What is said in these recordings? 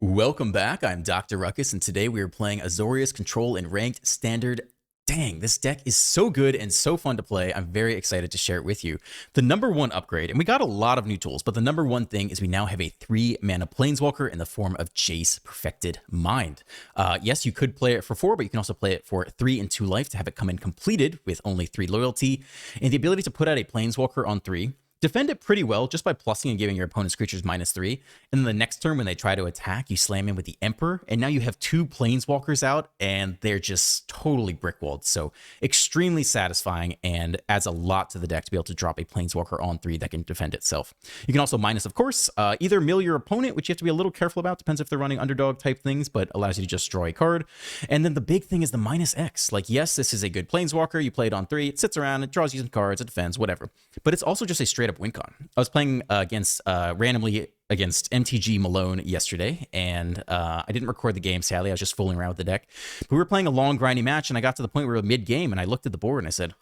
Welcome back, I'm Dr. Ruckus, and today we are playing Azorius Control in Ranked Standard. Dang, this deck is so good and so fun to play. I'm very excited to share it with you. The number one upgrade, and we got a lot of new tools, but the number one thing is we now have a 3-mana Planeswalker in the form of Jace Perfected Mind. Yes, you could play it for 4, but you can also play it for 3 and 2 life to have it come in completed with only 3 loyalty, and the ability to put out a Planeswalker on 3, defend it pretty well just by plussing and giving your opponent's creatures -3. And then the next turn when they try to attack, you slam in with the Emperor. And now you have 2 Planeswalkers out and they're just totally brickwalled. So extremely satisfying and adds a lot to the deck to be able to drop a Planeswalker on 3 that can defend itself. You can also minus, of course, either mill your opponent, which you have to be a little careful about. Depends if they're running underdog type things, but allows you to just draw a card. And then the big thing is the -X. Like, yes, this is a good Planeswalker. You play it on 3. It sits around. It draws you some cards. It defends, whatever. But it's also just a straight up win con. I was playing randomly against MTG Malone yesterday, and I didn't record the game, sadly. I was just fooling around with the deck. But we were playing a long, grindy match, and I got to the point where we were mid-game, and I looked at the board, and I said,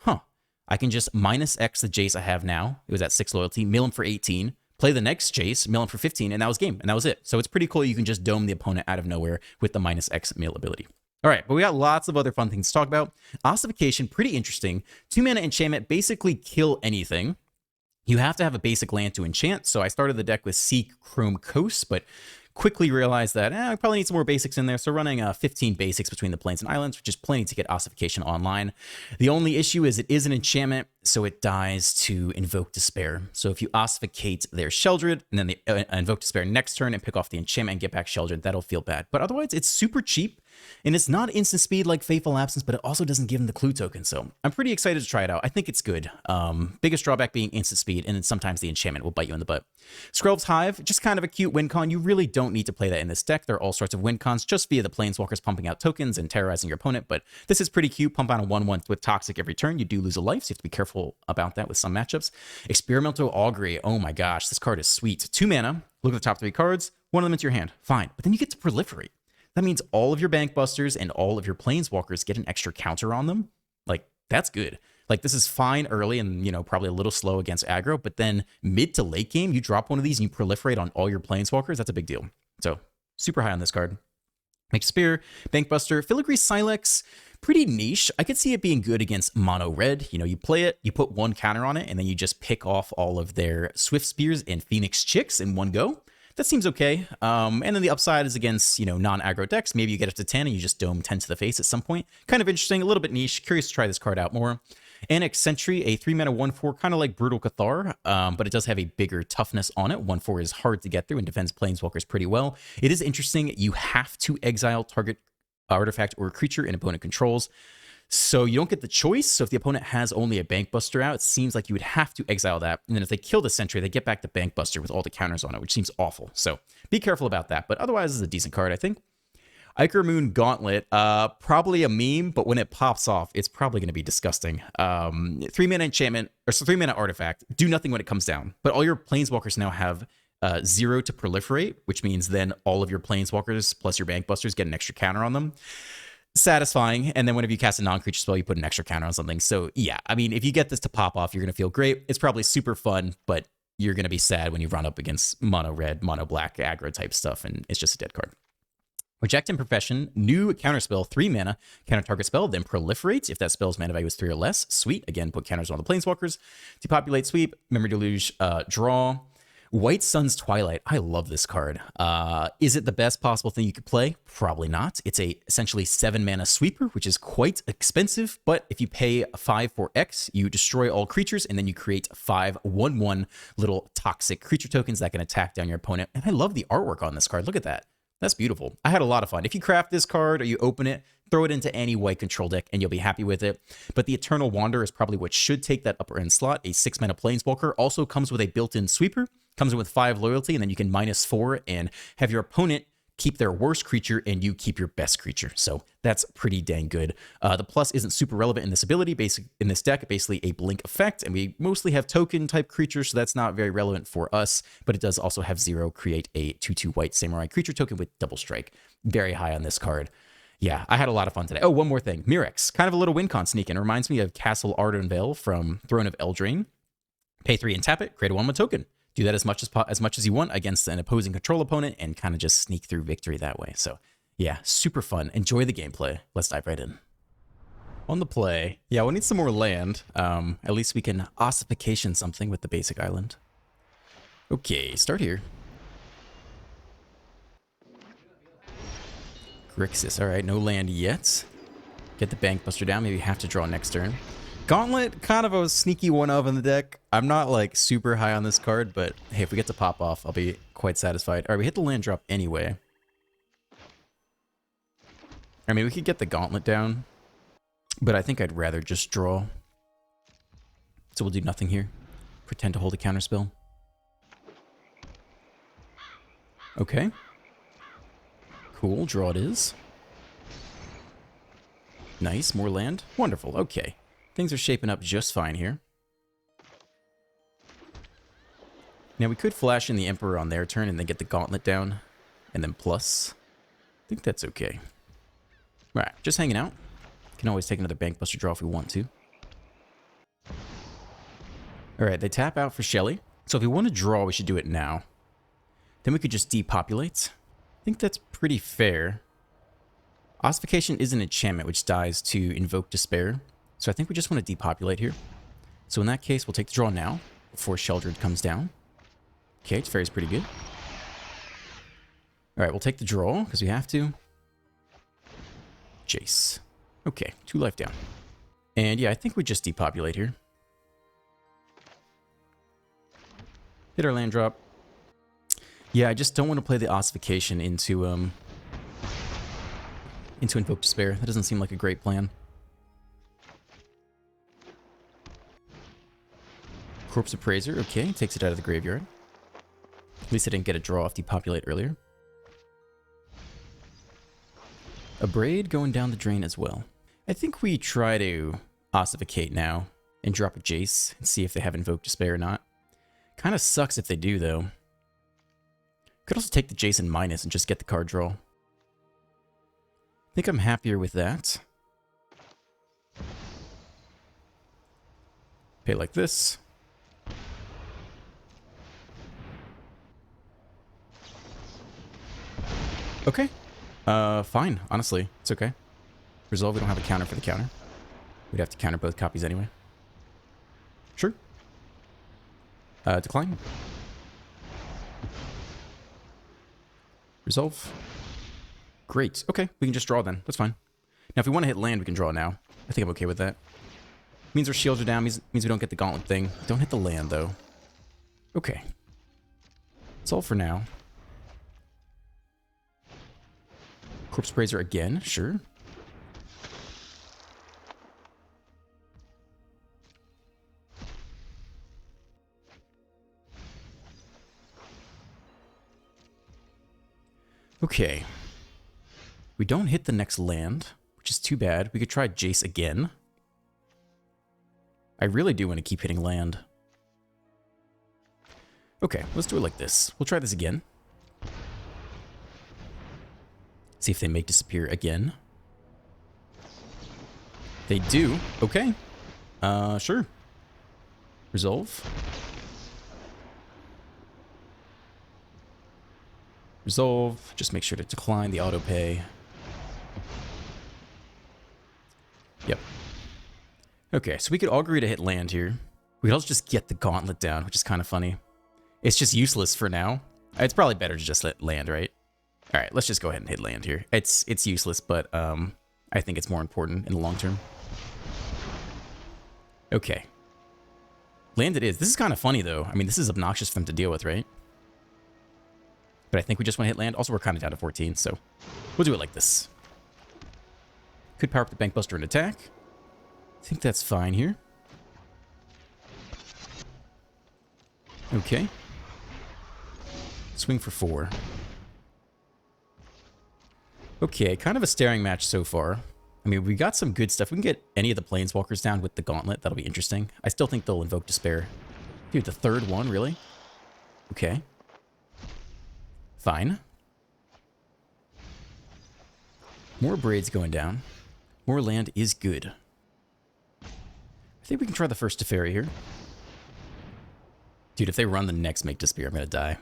I can just -X the Jace I have now. It was at 6 loyalty, mill him for 18, play the next Jace, mill him for 15, and that was game, and that was it. So it's pretty cool. You can just dome the opponent out of nowhere with the -X mill ability. All right, but we got lots of other fun things to talk about. Ossification, pretty interesting. 2-mana enchantment, basically kill anything. You have to have a basic land to enchant, so I started the deck with Seek, Chrome, Coast, but quickly realized that I probably need some more basics in there, so running 15 basics between the plains and islands, which is plenty to get Ossification online. The only issue is it is an enchantment, so it dies to Invoke Despair. So if you Ossificate their Sheldred, and then they Invoke Despair next turn and pick off the enchantment and get back Sheldred, that'll feel bad. But otherwise, it's super cheap, and it's not instant speed like Fateful Absence, but it also doesn't give them the clue token, so I'm pretty excited to try it out. I think it's good. Biggest drawback being instant speed, and then sometimes the enchantment will bite you in the butt. Skrelv's Hive, just kind of a cute win con. You really don't need to play that in this deck. There are all sorts of win cons just via the Planeswalkers pumping out tokens and terrorizing your opponent, but this is pretty cute. Pump out a 1/1 with Toxic every turn. You do lose a life, so you have to be careful about that with some matchups. Experimental Augury, oh my gosh, this card is sweet. 2 mana, look at the top 3 cards, one of them into your hand, fine. But then you get to proliferate. That means all of your Bankbusters and all of your Planeswalkers get an extra counter on them. Like, that's good. Like, this is fine early and, probably a little slow against aggro, but then mid to late game, you drop one of these and you proliferate on all your Planeswalkers. That's a big deal. So, super high on this card. Make Spear, Bankbuster, Filigree Silex, pretty niche. I could see it being good against mono red. You play it, you put 1 counter on it, and then you just pick off all of their Swift Spears and Phoenix Chicks in one go. That seems okay. And then the upside is against, non-aggro decks. Maybe you get up to 10 and you just dome 10 to the face at some point. Kind of interesting, a little bit niche. Curious to try this card out more. Annex Sentry, a 3-mana 1/4, kind of like Brutal Cathar, but it does have a bigger toughness on it. 1/4 is hard to get through and defends Planeswalkers pretty well. It is interesting. You have to exile target artifact or creature an opponent controls. So you don't get the choice. So if the opponent has only a Bankbuster out, it seems like you would have to exile that. And then if they kill the Sentry, they get back the Bankbuster with all the counters on it, which seems awful. So be careful about that. But otherwise, this is a decent card, I think. Ichor Moon Gauntlet, probably a meme, but when it pops off, it's probably going to be disgusting. 3-mana enchantment, or 3-mana artifact, do nothing when it comes down. But all your Planeswalkers now have 0 to proliferate, which means then all of your Planeswalkers plus your Bankbusters get an extra counter on them. Satisfying. And then whenever you cast a non-creature spell, you put an extra counter on something. So yeah, I mean, if you get this to pop off, you're going to feel great. It's probably super fun, but you're going to be sad when you run up against mono red, mono black, aggro type stuff, and it's just a dead card. Reject Imperfection, new counterspell, 3 mana, counter target spell, then proliferates. If that spell's mana value is 3 or less, sweet. Again, put counters on the Planeswalkers. Depopulate, sweep, Memory Deluge, draw. White Sun's Twilight, I love this card. Is it the best possible thing you could play? Probably not. It's a essentially 7-mana sweeper, which is quite expensive, but if you pay 5 for X, you destroy all creatures, and then you create 5 1/1 little toxic creature tokens that can attack down your opponent. And I love the artwork on this card. Look at that. That's beautiful. I had a lot of fun. If you craft this card or you open it, throw it into any white control deck and you'll be happy with it. But the Eternal Wanderer is probably what should take that upper end slot. A 6-mana Planeswalker also comes with a built-in sweeper, comes in with 5 loyalty, and then you can -4 and have your opponent keep their worst creature and you keep your best creature. So that's pretty dang good. The plus isn't super relevant in this ability. In this deck, basically a blink effect, and we mostly have token type creatures, so that's not very relevant for us, but it does also have 0, create a 2/2 white samurai creature token with double strike. Very high on this card. Yeah, I had a lot of fun today. Oh, one more thing. Mirex, kind of a little win con sneak in. It reminds me of Castle Ardenvale from Throne of Eldraine. Pay 3 and tap it, create a 1/1 token. do that as much as you want against an opposing control opponent and kind of just sneak through victory that way. So yeah, super fun. Enjoy the gameplay. Let's dive right in. On the play, yeah, we'll need some more land. At least we can ossification something with the basic island. Okay, start here. Grixis, all right, no land yet. Get the Bank Buster down, maybe have to draw next turn. Gauntlet, kind of a sneaky one of in the deck. I'm not like super high on this card, but hey, if we get to pop off, I'll be quite satisfied. All right, we hit the land drop anyway. I mean, we could get the Gauntlet down, but I think I'd rather just draw. So we'll do nothing here. Pretend to hold a counterspell. Okay. Cool, draw it is. Nice, more land. Wonderful, okay. Things are shaping up just fine here. Now we could flash in the Emperor on their turn and then get the Gauntlet down. And then plus. I think that's okay. Alright, just hanging out. Can always take another Bank Buster draw if we want to. Alright, they tap out for Shelly. So if we want to draw, we should do it now. Then we could just depopulate. I think that's pretty fair. Ossification is an enchantment which dies to invoke despair. So I think we just want to depopulate here. So in that case, we'll take the draw now before Sheldred comes down. Okay, Teferi's pretty good. Alright, we'll take the draw because we have to. Jace. Okay, 2 life down. And yeah, I think we just depopulate here. Hit our land drop. Yeah, I just don't want to play the ossification into Invoke Despair. That doesn't seem like a great plan. Corpse Appraiser, okay, takes it out of the graveyard. At least I didn't get a draw off depopulate earlier. A Braid going down the drain as well. I think we try to ossificate now and drop a Jace and see if they have Invoke Despair or not. Kind of sucks if they do, though. Could also take the Jace and minus and just get the card draw. I think I'm happier with that. Pay like this. Okay. Fine, honestly. It's okay. Resolve, we don't have a counter for the counter. We'd have to counter both copies anyway. Sure. Decline. Resolve. Great. Okay, we can just draw then. That's fine. Now, if we want to hit land, we can draw now. I think I'm okay with that. Means our shields are down. Means we don't get the gauntlet thing. Don't hit the land, though. Okay. That's all for now. Corpse Appraiser again. Sure. Okay. We don't hit the next land, which is too bad. We could try Jace again. I really do want to keep hitting land. Okay, let's do it like this. We'll try this again. See if they make disappear again. They do. Okay. Sure. Resolve. Resolve. Just make sure to decline the auto pay. Yep. Okay, so we could all agree to hit land here. We could also just get the gauntlet down, which is kind of funny. It's just useless for now. It's probably better to just let land, right? All right, let's just go ahead and hit land here. It's useless, but I think it's more important in the long term. Okay. Land it is. This is kind of funny, though. I mean, this is obnoxious for them to deal with, right? But I think we just want to hit land. Also, we're kind of down to 14, so we'll do it like this. Could power up the Bank Buster and attack. I think that's fine here. Okay. Swing for 4. Okay, kind of a staring match so far. I mean, we got some good stuff. We can get any of the Planeswalkers down with the Gauntlet. That'll be interesting. I still think they'll invoke Despair. Dude, the third one, really? Okay. Fine. More Braids going down. More land is good. I think we can try the first Teferi here. Dude, if they run the next Make Despair, I'm gonna die.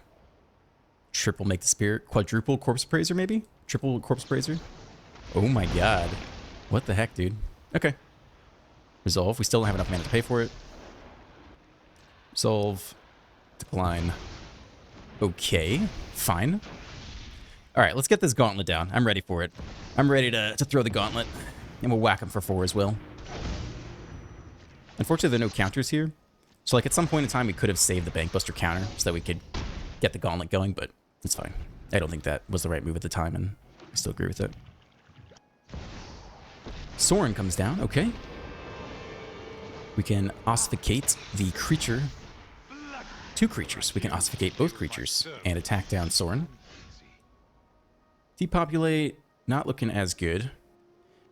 Triple Make Despair, quadruple Corpse Praiser maybe? Triple Corpse Praiser? Oh my god. What the heck, dude? Okay. Resolve. We still don't have enough mana to pay for it. Resolve. Decline. Okay. Fine. Alright, let's get this gauntlet down. I'm ready for it. I'm ready to throw the gauntlet. And we'll whack him for 4 as well. Unfortunately, there are no counters here. So, like, at some point in time, we could have saved the Bankbuster counter so that we could get the gauntlet going, but it's fine. I don't think that was the right move at the time, and I still agree with it. Sorin comes down. Okay. We can ossificate the creature. 2 creatures. We can ossificate both creatures and attack down Sorin. Depopulate. Not looking as good.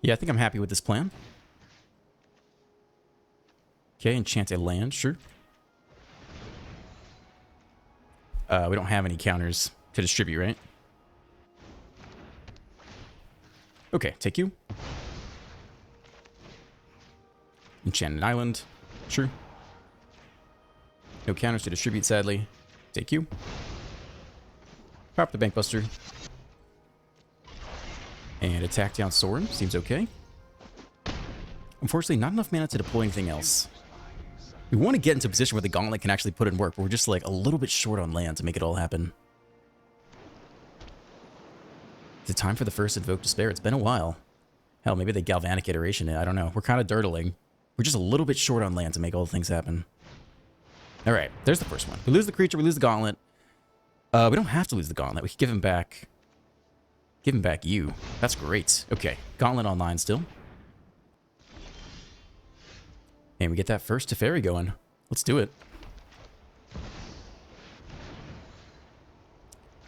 Yeah, I think I'm happy with this plan. Okay, enchant a land, sure. We don't have any counters to distribute, right? Okay, take you. Enchant an island, sure. No counters to distribute, sadly. Take you. Pop the Bankbuster. And attack down Sorin, seems okay. Unfortunately, not enough mana to deploy anything else. We want to get into a position where the gauntlet can actually put in work, but we're just like a little bit short on land to make it all happen. Is it time for the first Invoke Despair? It's been a while. Hell, maybe the Galvanic iteration, I don't know. We're kind of dirtling. We're just a little bit short on land to make all the things happen. Alright, there's the first one. We lose the creature, we lose the gauntlet. We don't have to lose the gauntlet. We can give him back. Give him back you. That's great. Okay, gauntlet online still. And we get that first Teferi going. Let's do it.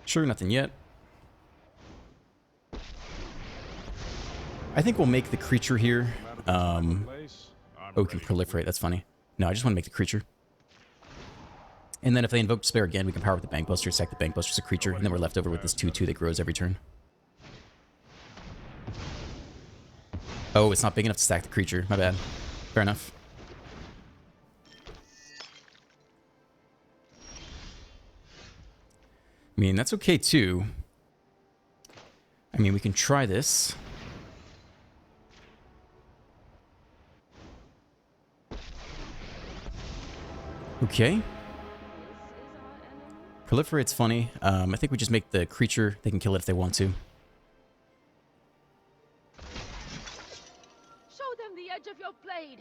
Sure, nothing yet. I think we'll make the creature here. Oh, we can proliferate. That's funny. No, I just want to make the creature. And then if they invoke Despair again, we can power with the Bankbuster, sack the Bankbuster as a creature, and then we're left over with this 2/2 that grows every turn. Oh, it's not big enough to stack the creature. My bad. Fair enough. I mean, that's okay too. I mean, we can try this. Okay. Proliferate's funny. I think we just make the creature. They can kill it if they want to. Show them the edge of your blade.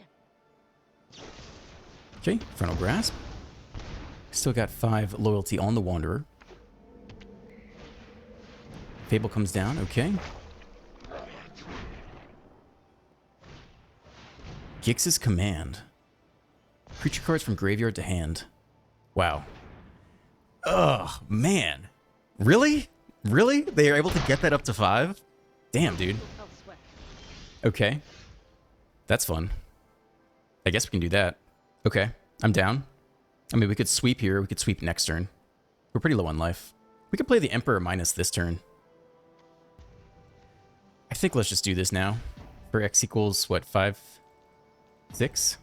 Okay, Frontal Grasp. Still got 5 loyalty on the Wanderer. Fable comes down, okay. Gix's Command. Creature cards from graveyard to hand. Wow. Ugh, man. Really? Really? They are able to get that up to 5? Damn, dude. Okay. That's fun. I guess we can do that. Okay, I'm down. I mean, we could sweep here. We could sweep next turn. We're pretty low on life. We could play the Emperor minus this turn. I think let's just do this now. For X equals, what, 5? 6?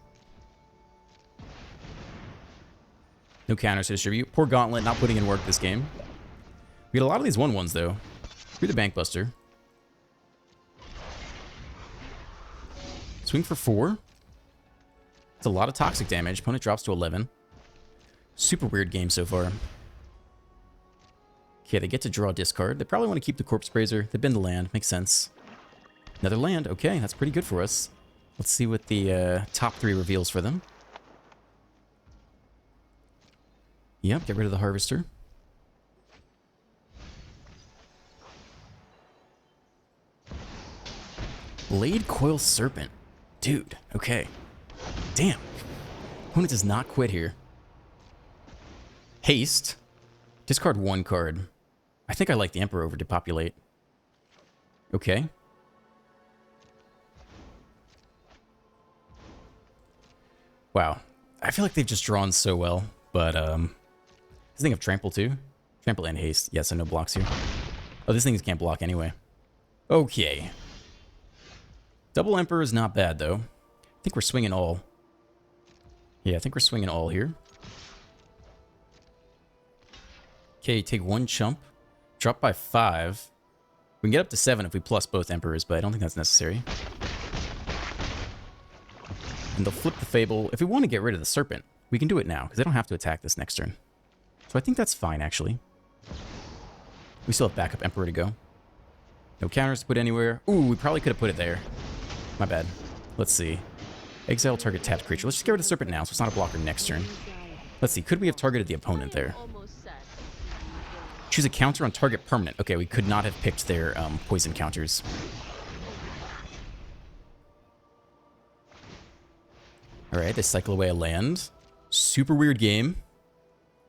No counters to distribute. Poor Gauntlet not putting in work this game. We get a lot of these 1/1s, though. Through the Bankbuster. Swing for 4. It's a lot of toxic damage. Opponent drops to 11. Super weird game so far. Okay, they get to draw discard. They probably want to keep the Corpse Praiser. They bend the land. Makes sense. Another land. Okay, that's pretty good for us. Let's see what the top 3 reveals for them. Yep, get rid of the Harvester. Blade Coil Serpent. Dude, okay. Damn. Opponent does not quit here. Haste. Discard 1 card. I think I like the Emperor over Depopulate. Okay. Wow. I feel like they've just drawn so well, but this thing of Trample too? Trample and Haste. Yes, I know blocks here. Oh, this thing can't block anyway. Okay. Double Emperor is not bad, though. I think we're swinging all. Yeah, I think we're swinging all here. Okay, take 1 chump. Drop by 5. We can get up to 7 if we plus both Emperors, but I don't think that's necessary. And they'll flip the Fable. If we want to get rid of the Serpent, we can do it now, because they don't have to attack this next turn. So I think that's fine, actually. We still have backup Emperor to go. No counters to put anywhere. Ooh, we probably could have put it there. My bad. Let's see. Exile target tapped creature. Let's just get rid of the Serpent now, so it's not a blocker next turn. Let's see. Could we have targeted the opponent there? Choose a counter on target permanent. Okay, we could not have picked their poison counters. Alright, they cycle away a land. Super weird game.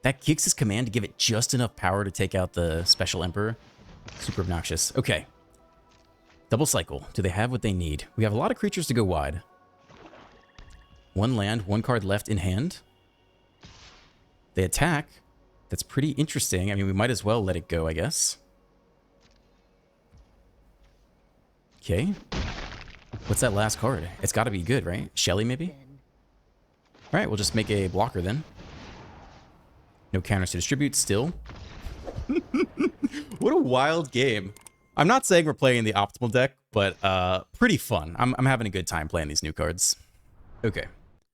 That kicks his command to give it just enough power to take out the special Emperor. Super obnoxious. Okay. Double cycle. Do they have what they need? We have a lot of creatures to go wide. 1 land, 1 card left in hand. They attack. That's pretty interesting. I mean, we might as well let it go, I guess. Okay. What's that last card? It's got to be good, right? Shelly, maybe? All right, we'll just make a blocker then. No counters to distribute, still. What a wild game. I'm not saying we're playing the optimal deck, but pretty fun. I'm having a good time playing these new cards. Okay.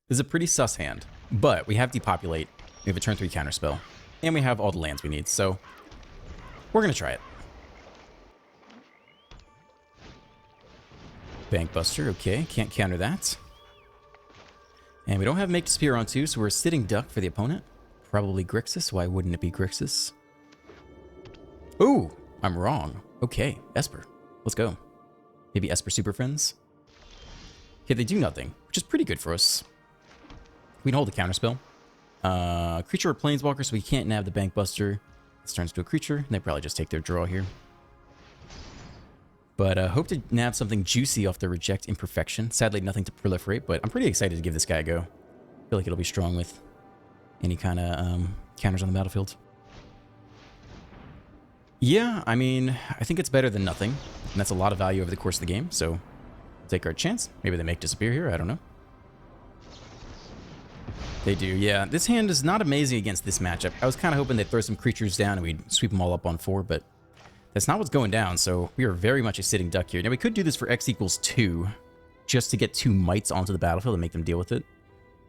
This is a pretty sus hand, but we have Depopulate. We have a turn 3 counterspell. And we have all the lands we need, so we're going to try it. Bankbuster, okay. Can't counter that. And we don't have Make Disappear on 2, so we're sitting duck for the opponent. Probably Grixis. Why wouldn't it be Grixis? Ooh, I'm wrong. Okay, Esper. Let's go. Maybe Esper Super Friends? Okay, they do nothing, which is pretty good for us. We can hold a counterspell. Creature or planeswalker, so we can't nab the Bankbuster. This turns to a creature, and they probably just take their draw here. But hope to nab something juicy off the Reject Imperfection. Sadly, nothing to proliferate, but I'm pretty excited to give this guy a go. I feel like it'll be strong with any kind of counters on the battlefield. Yeah, I mean, I think it's better than nothing. And that's a lot of value over the course of the game, so we'll take our chance. Maybe they make Disappear here, I don't know. They do, yeah. This hand is not amazing against this matchup. I was kind of hoping they'd throw some creatures down and we'd sweep them all up on 4, but that's not what's going down, so we are very much a sitting duck here. Now, we could do this for x equals 2, just to get 2 mites onto the battlefield and make them deal with it,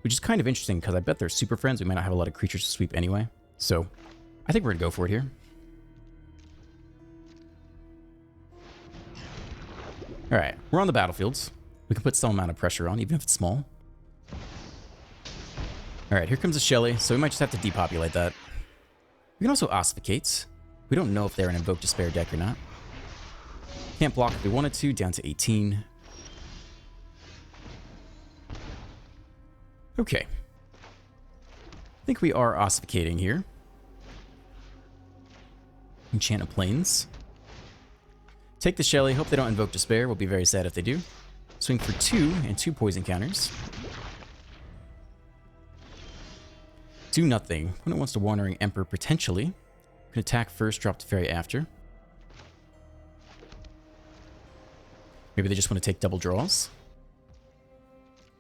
which is kind of interesting, because I bet they're super friends. We might not have a lot of creatures to sweep anyway, so I think we're going to go for it here. Alright, we're on the battlefields. We can put some amount of pressure on, even if it's small. Alright, here comes a Shelly, so we might just have to depopulate that. We can also Ossificate. We don't know if they're an Invoke Despair deck or not. Can't block if we wanted to, down to 18. Okay. I think we are Ossificating here. Enchant a Plains. Take the Shelly, hope they don't Invoke Despair. We'll be very sad if they do. Swing for 2 and 2 poison counters. Do nothing. Opponent wants to Wandering Emperor potentially. Can attack first, drop to Fairy after. Maybe they just want to take double draws.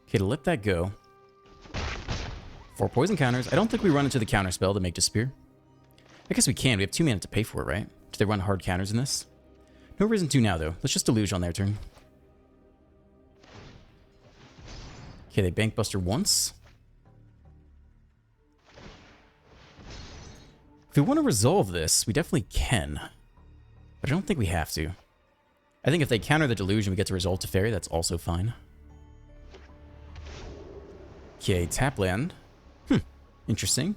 Okay, to let that go. 4 poison counters. I don't think we run into the counter spell to make Disappear. I guess we can. We have 2 mana to pay for it, right? Do they run hard counters in this? No reason to now, though. Let's just Deluge on their turn. Okay, they Bankbuster once. If we want to resolve this, we definitely can. But I don't think we have to. I think if they counter the Deluge and we get to resolve to Fairy, that's also fine. Okay, tap land. Interesting.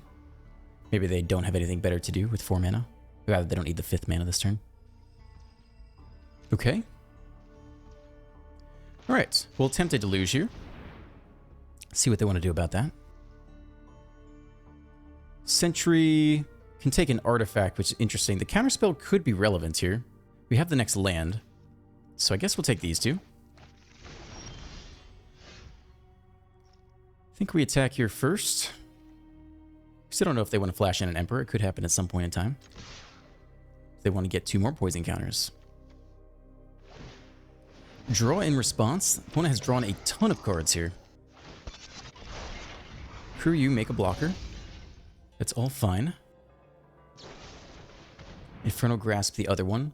Maybe they don't have anything better to do with 4 mana. Or rather, they don't need the 5th mana this turn. Okay. Alright, we'll attempt a Deluge here. See what they want to do about that. Sentry can take an artifact, which is interesting. The counterspell could be relevant here. We have the next land. So I guess we'll take these 2. I think we attack here first. Still don't know if they want to flash in an Emperor. It could happen at some point in time. They want to get 2 more poison counters. Draw in response. The opponent has drawn a ton of cards here. Crew you, make a blocker. That's all fine. Infernal Grasp the other one.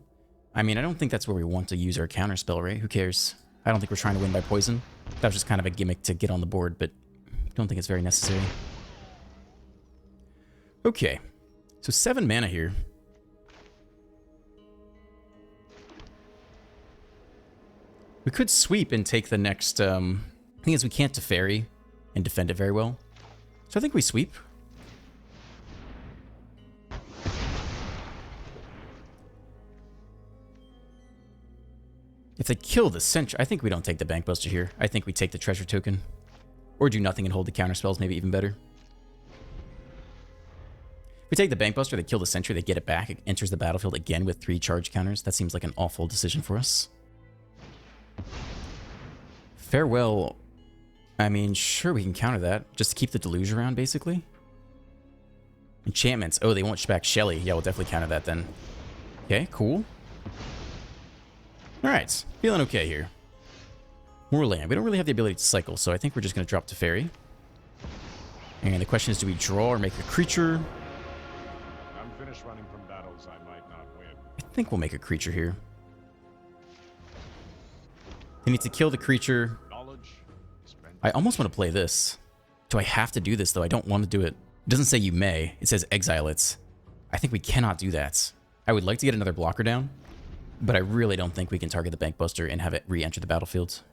I mean, I don't think that's where we want to use our counter spell, right? Who cares? I don't think we're trying to win by poison. That was just kind of a gimmick to get on the board, but I don't think it's very necessary. Okay. So 7 mana here. We could sweep and take the next... thing is, we can't Teferi and defend it very well. So I think we sweep. If they kill the Sentry, I think we don't take the Bankbuster here. I think we take the Treasure Token. Or do nothing and hold the counter spells, maybe even better. If we take the Bankbuster, they kill the Sentry, they get it back. It enters the battlefield again with 3 charge counters. That seems like an awful decision for us. Farewell. I mean, sure, we can counter that. Just to keep the Deluge around, basically. Enchantments. Oh, they won't back Shelly. Yeah, we'll definitely counter that then. Okay, cool. Alright, feeling okay here. More land. We don't really have the ability to cycle, so I think we're just going to drop Teferi. And the question is, do we draw or make a creature? I'm finished running from battles I might not win. I think we'll make a creature here. We need to kill the creature. I almost want to play this. Do I have to do this, though? I don't want to do it. It doesn't say you may. It says exile it. I think we cannot do that. I would like to get another blocker down, but I really don't think we can target the Bankbuster and have it re-enter the battlefield.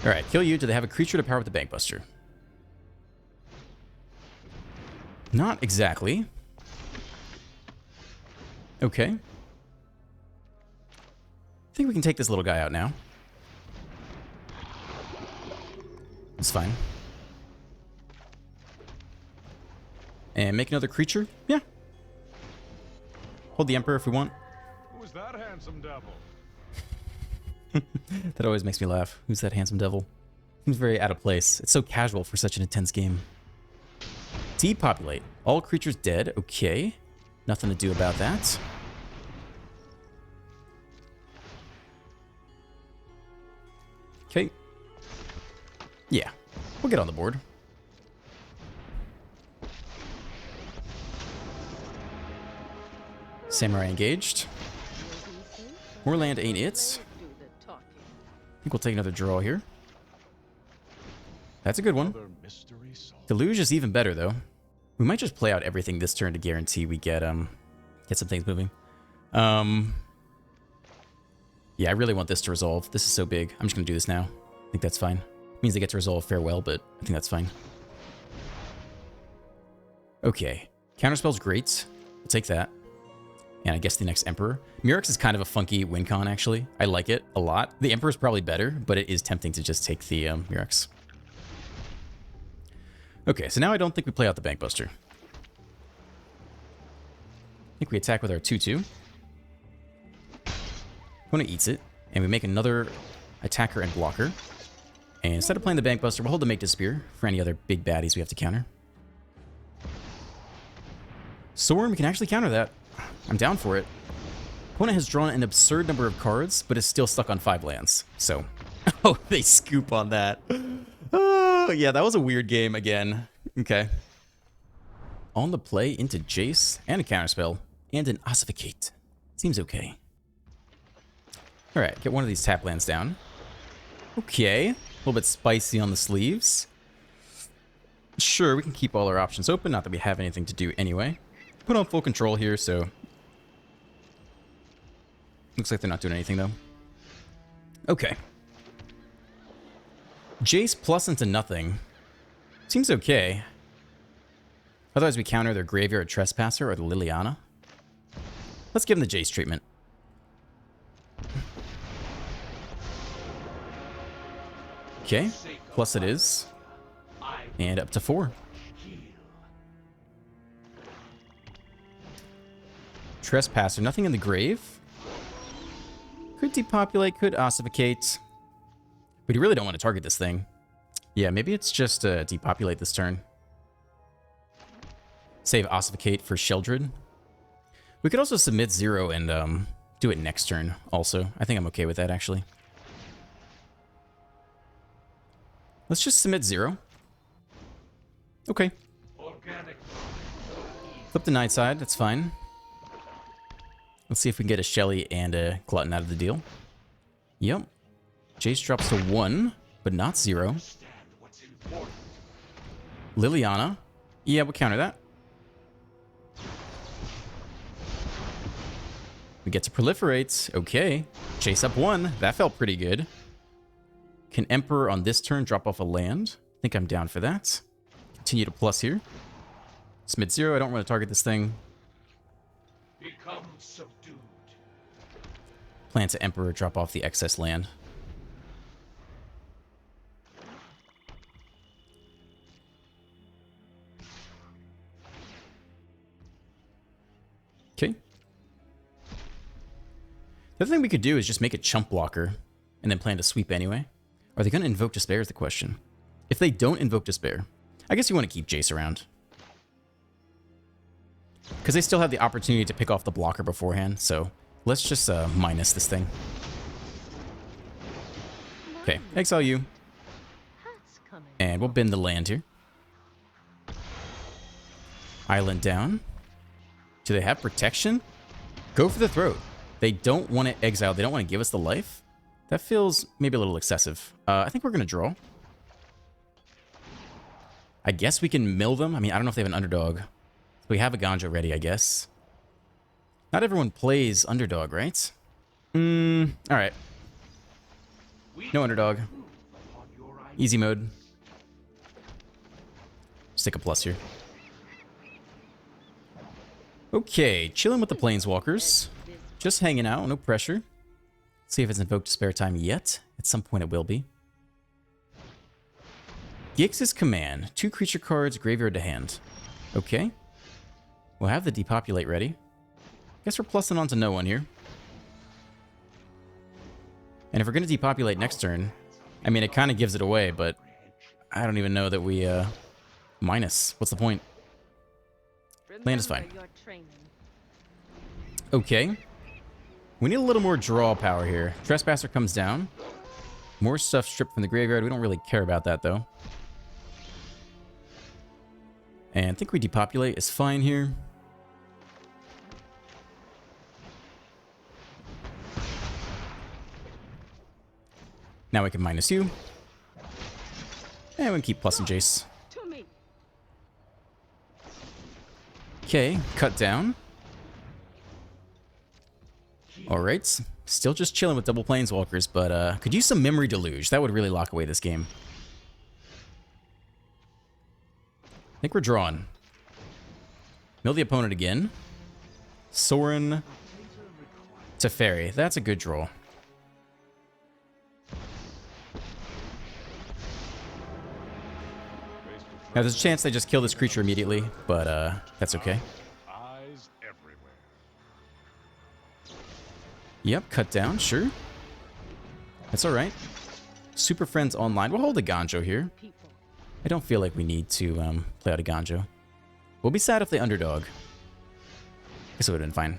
Alright, kill you. Do they have a creature to power up the Bankbuster? Not exactly. Okay. I think we can take this little guy out now. It's fine. And make another creature? Yeah. Hold the Emperor if we want. Who's that handsome devil? That always makes me laugh. Who's that handsome devil? Seems very out of place. It's so casual for such an intense game. Depopulate. All creatures dead. Okay. Nothing to do about that. Okay. Yeah. We'll get on the board. Samurai engaged. More land ain't it. I think we'll take another draw here. That's a good one. Deluge is even better, though. We might just play out everything this turn to guarantee we get some things moving. Yeah, I really want this to resolve. This is so big. I'm just going to do this now. I think that's fine. Means they get to resolve Farewell, but I think that's fine. Okay. Counterspell's great. We'll take that. And I guess the next Emperor. Murex is kind of a funky win con, actually. I like it a lot. The Emperor's probably better, but it is tempting to just take the Murex. Okay, so now I don't think we play out the Bankbuster. I think we attack with our 2/2. Opponent eats it, and we make another attacker and blocker. And instead of playing the Bankbuster, we'll hold the Make Despair for any other big baddies we have to counter. Sorin, we can actually counter that. I'm down for it. Opponent has drawn an absurd number of cards, but is still stuck on 5 lands. So, oh, they scoop on that. Oh, yeah, that was a weird game again. Okay. On the play into Jace and a counterspell and an Ossificate. Seems okay. All right, get one of these tap lands down. Okay, a little bit spicy on the sleeves. Sure, we can keep all our options open, not that we have anything to do anyway. Put on full control here, so... Looks like they're not doing anything, though. Okay. Jace plus into nothing. Seems okay. Otherwise, we counter their Graveyard Trespasser or the Liliana. Let's give them the Jace treatment. Okay, plus it is. And up to 4. Trespasser, nothing in the grave. Could depopulate, could ossificate. But you really don't want to target this thing. Yeah, maybe it's just depopulate this turn. Save ossificate for Sheldred. We could also submit 0 and do it next turn also. I think I'm okay with that, actually. Let's just submit 0. Okay. Flip the night side, that's fine. Let's see if we can get a Shelly and a Glutton out of the deal. Yep. Jace drops to 1, but not 0. Liliana. Yeah, we'll counter that. We get to proliferate. Okay. Chase up 1. That felt pretty good. Can Emperor on this turn drop off a land? I think I'm down for that. Continue to plus here. Smith 0. I don't want to target this thing. Become subdued. Plan to Emperor drop off the excess land. Okay. The other thing we could do is just make a chump blocker and then plan to sweep anyway. Are they going to invoke Despair is the question. If they don't invoke Despair, I guess you want to keep Jace around. Because they still have the opportunity to pick off the blocker beforehand, so let's just minus this thing. Okay, exile you. And we'll bend the land here. Island down. Do they have protection? Go for the throat. They don't want to exile. They don't want to give us the life. That feels maybe a little excessive. I think we're going to draw. I guess we can mill them. I mean, I don't know if they have an underdog. We have a Ganjo ready, I guess. Not everyone plays underdog, right? Alright. No underdog. Easy mode. Stick a plus here. Okay, chilling with the Planeswalkers. Just hanging out, no pressure. See if it's invoked Despair time yet. At some point it will be. Gix's command. 2 creature cards, graveyard to hand. Okay. We'll have the depopulate ready. Guess we're plussing on to no one here. And if we're going to depopulate next turn, I mean, it kind of gives it away, but I don't even know that we minus. What's the point? Land is fine. Okay. We need a little more draw power here. Trespasser comes down. More stuff stripped from the graveyard. We don't really care about that, though. And I think we depopulate is fine here. Now we can minus you. And we can keep plussing Jace. Okay, cut down. Alright, still just chilling with double Planeswalkers, but could use some Memory Deluge. That would really lock away this game. I think we're drawing. Mill the opponent again. Sorin to Fairy. That's a good draw. Now, there's a chance they just kill this creature immediately, but that's okay. Eyes everywhere. Yep, cut down, sure. That's all right. Super Friends Online. We'll hold a Ganjo here. I don't feel like we need to play out a Ganjo. We'll be sad if they underdog. Guess it would have been fine.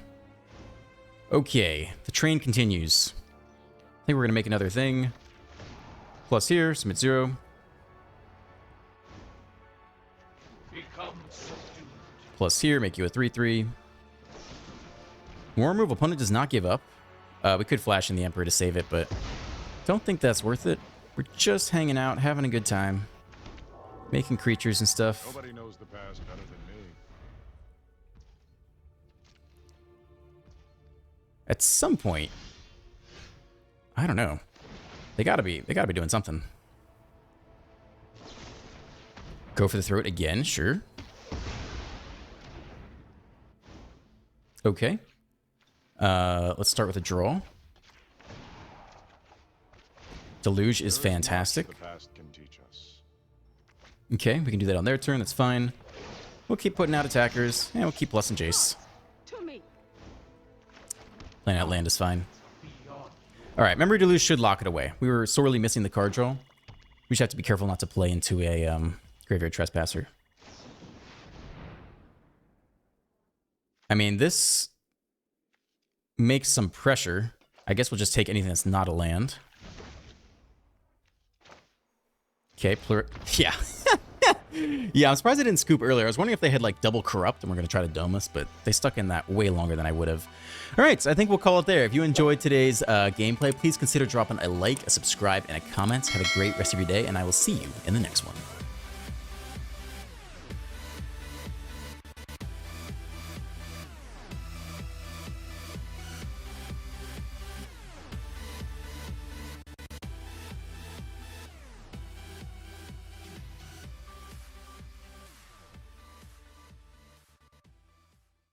Okay, the train continues. I think we're going to make another thing. Plus here, submit 0. Plus here, make you a 3/3. More move, opponent does not give up. We could flash in the Emperor to save it, but don't think that's worth it. We're just hanging out, having a good time. Making creatures and stuff. Nobody knows the past better than me. At some point, I don't know. They gotta be doing something. Go for the throat again, sure. Okay. Let's start with a draw. Deluge is fantastic. The past can teach us. Okay, we can do that on their turn, that's fine. We'll keep putting out attackers, and we'll keep blessing Jace. Playing out land is fine. Alright, Memory Deluge should lock it away. We were sorely missing the card draw. We just have to be careful not to play into a Graveyard Trespasser. I mean, this makes some pressure. I guess we'll just take anything that's not a land. Okay, yeah. Yeah, I'm surprised I didn't scoop earlier. I was wondering if they had like double corrupt and we're going to try to dome us, but they stuck in that way longer than I would have. All right, so I think we'll call it there. If you enjoyed today's gameplay, please consider dropping a like, a subscribe, and a comment. Have a great rest of your day, and I will see you in the next one.